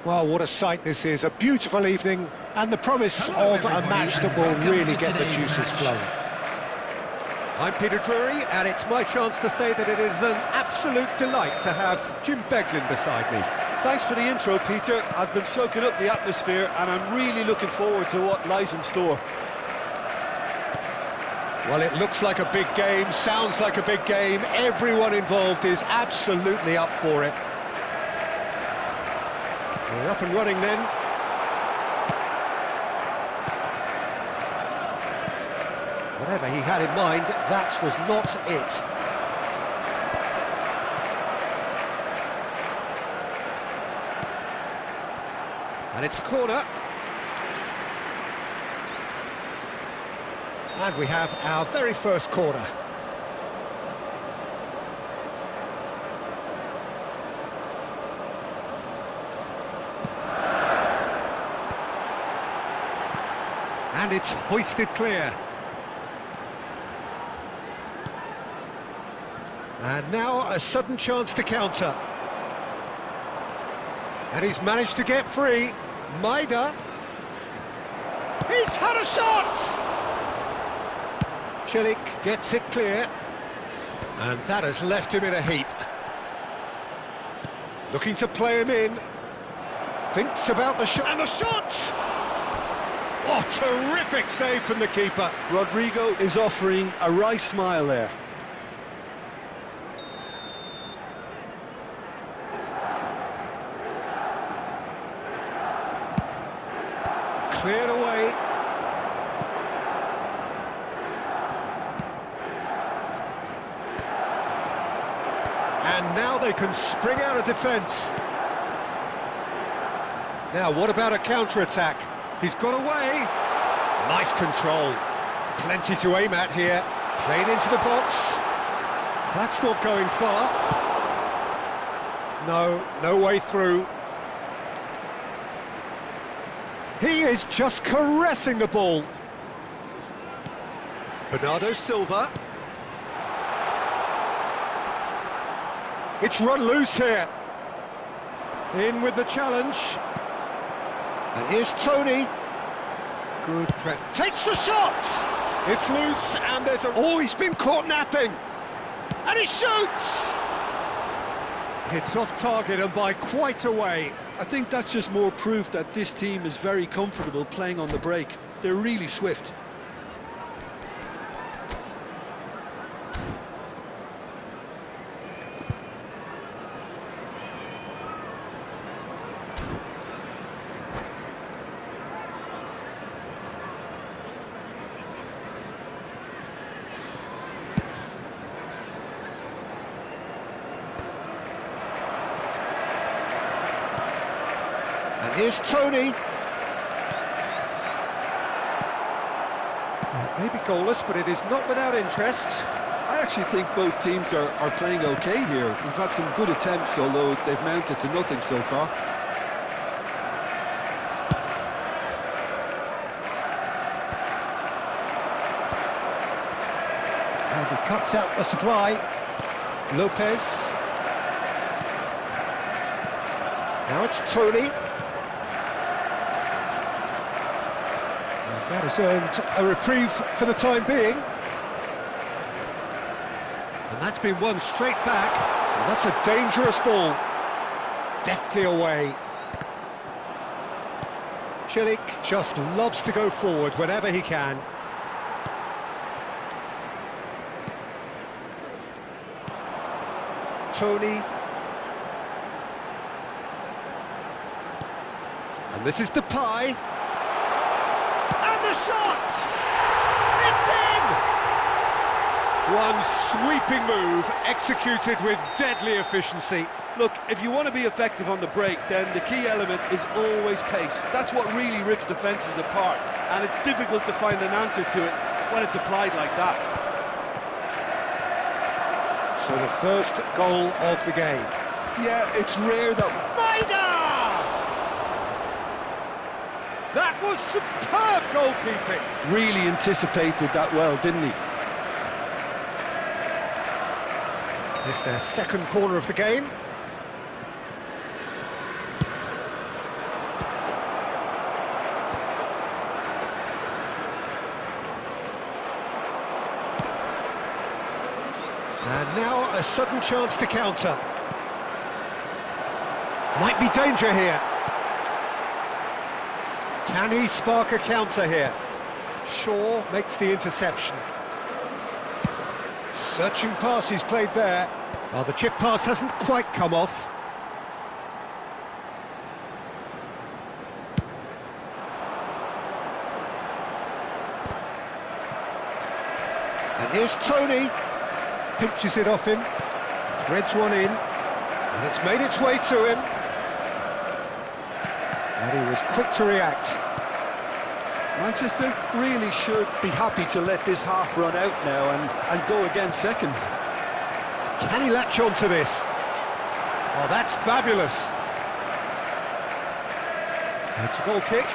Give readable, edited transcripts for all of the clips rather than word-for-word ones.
Well, what a sight this is, a beautiful evening, and the promise of a match that will really get the juices flowing. I'm Peter Drury, and it's my chance to say that it is an absolute delight to have Jim Beglin beside me. Thanks for the intro, Peter. I've been soaking up the atmosphere, and I'm really looking forward to what lies in store. Well, it looks like a big game, sounds like a big game. Everyone involved is absolutely up for it. We're up and running then. Whatever he had in mind, that was not it. And it's corner. And we have our very first corner. And it's hoisted clear. And now a sudden chance to counter. And he's managed to get free. Maida. He's had a shot! Cilic gets it clear. And that has left him in a heap. Looking to play him in. Thinks about the shot. And the shot! Oh, terrific save from the keeper. Rodrigo is offering a wry smile there. Cleared away. And now they can spring out of defence. Now, what about a counter-attack? He's got away. Nice control. Plenty to aim at here. Played into the box. That's not going far. No way through. He is just caressing the ball. Bernardo Silva. It's run loose here. In with the challenge. And here's Tony. Good press. Takes the shot! It's loose, and there's a... Oh, he's been caught napping! And he shoots! It's off target and by quite a way. I think that's just more proof that this team is very comfortable playing on the break. They're really swift. And here's Tony. Maybe goalless, but it is not without interest. I actually think both teams are playing okay here. We've had some good attempts, although they've mounted to nothing so far. And he cuts out the supply. Lopez. Now it's Tony. That has earned a reprieve for the time being. And that's been one straight back. And that's a dangerous ball. Deftly away. Cilic just loves to go forward whenever he can. Tony. And this is Depay. And the shot! It's in! One sweeping move, executed with deadly efficiency. Look, if you want to be effective on the break, then the key element is always pace. That's what really rips defences apart, and it's difficult to find an answer to it when it's applied like that. So the first goal of the game. Yeah, it's rare that... Maida! That was superb goalkeeping. Really anticipated that well, didn't he? It's their second corner of the game. And now a sudden chance to counter. Might be danger here. Can he spark a counter here? Shaw makes the interception. Searching pass he's played there. Well, the chip pass hasn't quite come off. And here's Tony. Pinches it off him. Threads one in. And it's made its way to him. And he was quick to react. Manchester really should be happy to let this half run out now and go again second. Can he latch on to this? Oh, that's fabulous. It's a goal kick.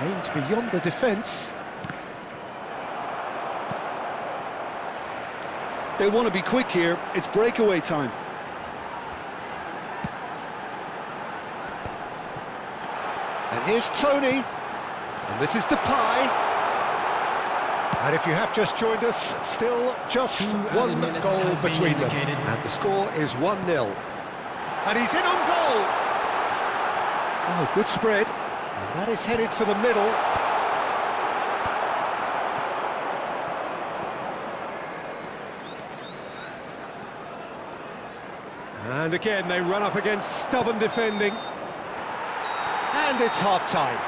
Aimed beyond the defence. They want to be quick here. It's breakaway time. And here's Tony. And this is Depay. And if you have just joined us, still just one goal between them. And the score is 1-0. And he's in on goal. Oh, good spread. And that is headed for the middle. And again, they run up against stubborn defending. And it's half-time.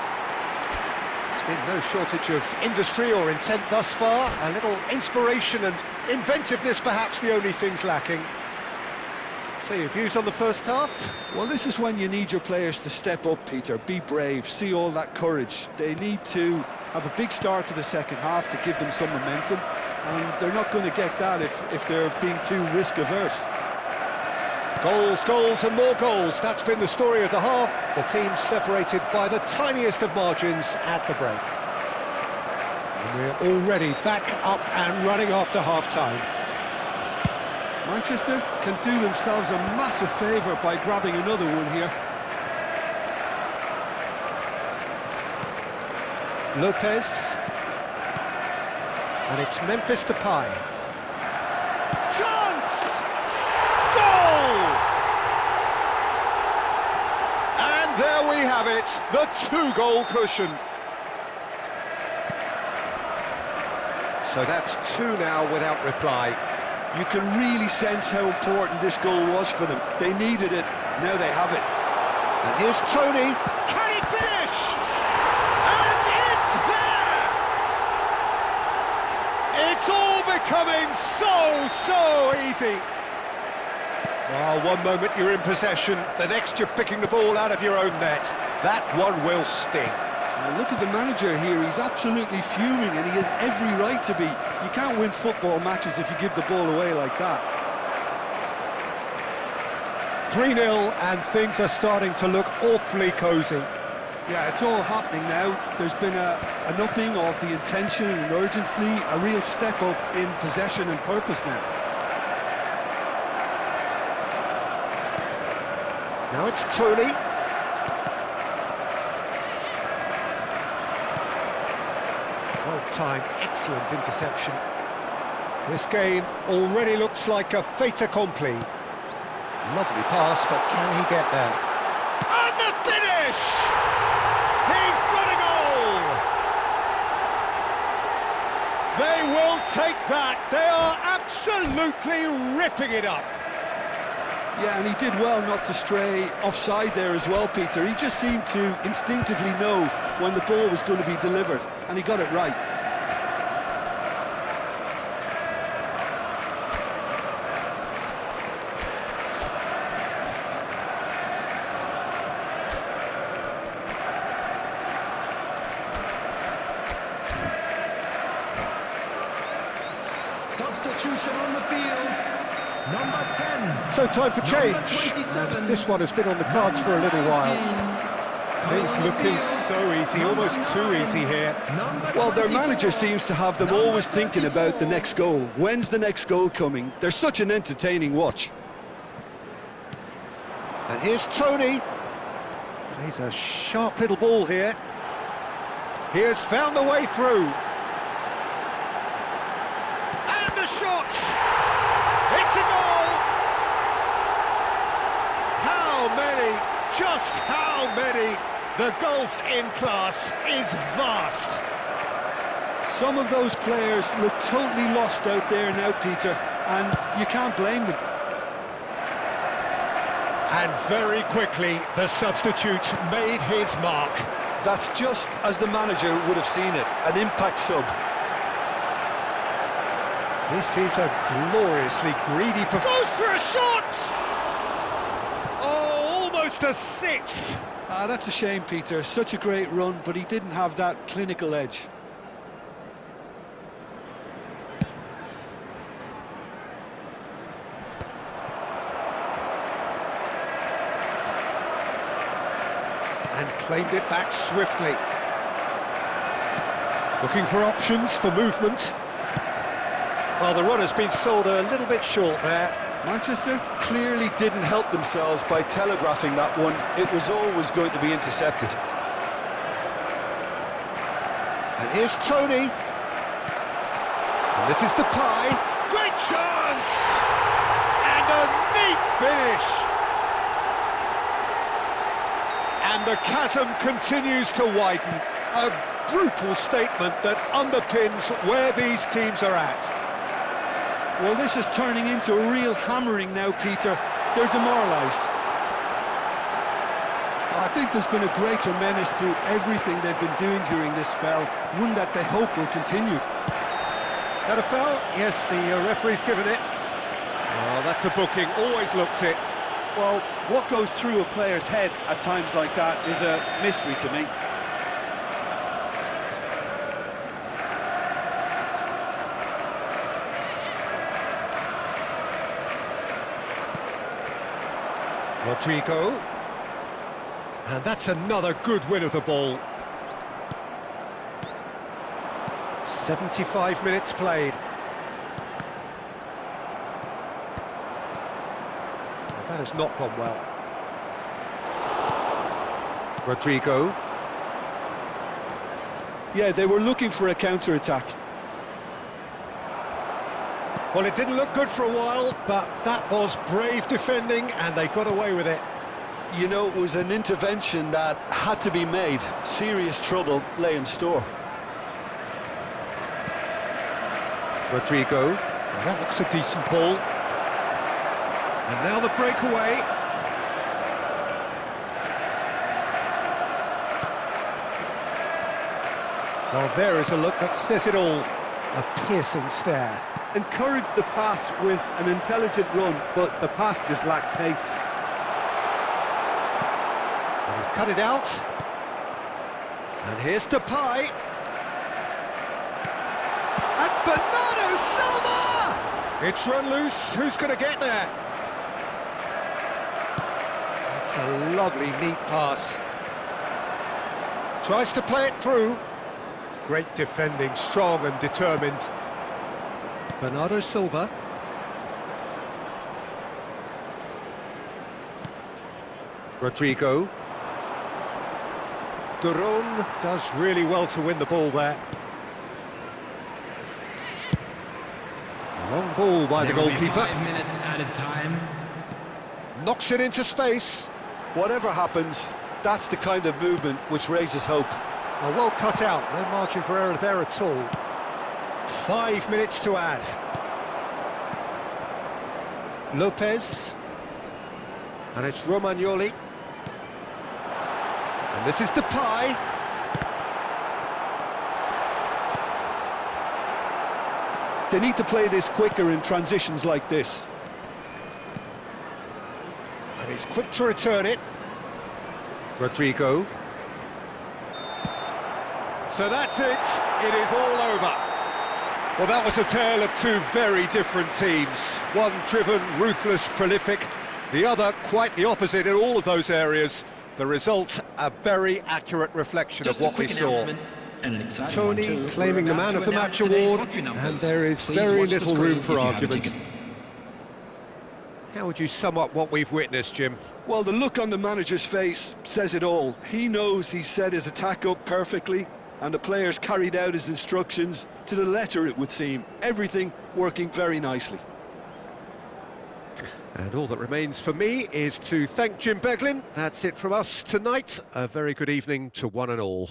There's been no shortage of industry or intent thus far. A little inspiration and inventiveness, perhaps the only things lacking. So your views on the first half? Well, this is when you need your players to step up, Peter. Be brave, see all that courage. They need to have a big start to the second half to give them some momentum. And they're not going to get that if they're being too risk-averse. Goals, goals and more goals. That's been the story of the half. The team separated by the tiniest of margins at the break. And we're already back up and running after half-time. Manchester can do themselves a massive favour by grabbing another one here. Lopez. And it's Memphis Depay. Chance! Goal! And there we have it, the two-goal cushion. So that's two now without reply. You can really sense how important this goal was for them. They needed it, now they have it. And here's Tony. Can he finish? And it's there! It's all becoming so easy. Well, one moment you're in possession, the next you're picking the ball out of your own net. That one will sting. Now look at the manager here, he's absolutely fuming and he has every right to be. You can't win football matches if you give the ball away like that. 3-0 and things are starting to look awfully cosy. Yeah, it's all happening now. There's been an upping of the intention and urgency, a real step up in possession and purpose now. Now it's Tony. Well-timed, excellent interception. This game already looks like a fait accompli. Lovely pass, but can he get there? And the finish! He's got a goal! They will take that. They are absolutely ripping it up. Yeah, and he did well not to stray offside there as well, Peter. He just seemed to instinctively know when the ball was going to be delivered, and he got it right. Substitution on the field. Number 10. So time for change. And this one has been on the cards for a little while. Things looking so easy, almost too easy here. Well, their manager seems to have them always thinking about the next goal. When's the next goal coming? They're such an entertaining watch. And here's Tony. Plays a sharp little ball here. He has found the way through. And the shot! It's a goal! How many? Just how many? The gulf in class is vast. Some of those players look totally lost out there now, Peter, and you can't blame them. And very quickly, the substitute made his mark. That's just as the manager would have seen it, an impact sub. This is a gloriously greedy performance. Goes for a shot! Oh, almost a sixth. Ah, that's a shame, Peter. Such a great run, but he didn't have that clinical edge. And claimed it back swiftly. Looking for options for movement. Well, the run has been sold a little bit short there. Manchester clearly didn't help themselves by telegraphing that one. It was always going to be intercepted. And here's Tony. And this is Depay. Great chance! And a neat finish! And the chasm continues to widen. A brutal statement that underpins where these teams are at. Well, this is turning into a real hammering now, Peter. They're demoralised. I think there's been a greater menace to everything they've been doing during this spell, one that they hope will continue. That a foul? Yes, the referee's given it. Oh, that's a booking, always looked it. Well, what goes through a player's head at times like that is a mystery to me. Rodrigo. And that's another good win of the ball. 75 minutes played. That has not gone well. Rodrigo. Yeah, they were looking for a counter-attack. Well, it didn't look good for a while, but that was brave defending, and they got away with it. You know, it was an intervention that had to be made. Serious trouble lay in store. Rodrigo. Well, that looks a decent ball. And now the breakaway. Well, there is a look that says it all. A piercing stare. Encouraged the pass with an intelligent run, but the pass just lacked pace. And he's cut it out. And here's Depay. And Bernardo Silva! It's run loose. Who's going to get there? That's a lovely, neat pass. Tries to play it through. Great defending, strong and determined. Bernardo Silva. Rodrigo. Duron does really well to win the ball there. Long ball by the goalkeeper. 5 minutes added time. Knocks it into space. Whatever happens, that's the kind of movement which raises hope. Well cut out, no margin for error there at all. 5 minutes to add. Lopez. And it's Romagnoli. And this is Depay. They need to play this quicker in transitions like this. And he's quick to return it. Rodrigo. So that's it. It is all over. Well, that was a tale of two very different teams. One driven, ruthless, prolific. The other quite the opposite in all of those areas. The result, a very accurate reflection of what we saw. Tony claiming the Man of the Match award, and there is very little room for argument. How would you sum up what we've witnessed, Jim? Well, the look on the manager's face says it all. He knows he set his attack up perfectly, and the players carried out his instructions to the letter, it would seem. Everything working very nicely. And all that remains for me is to thank Jim Beglin. That's it from us tonight. A very good evening to one and all.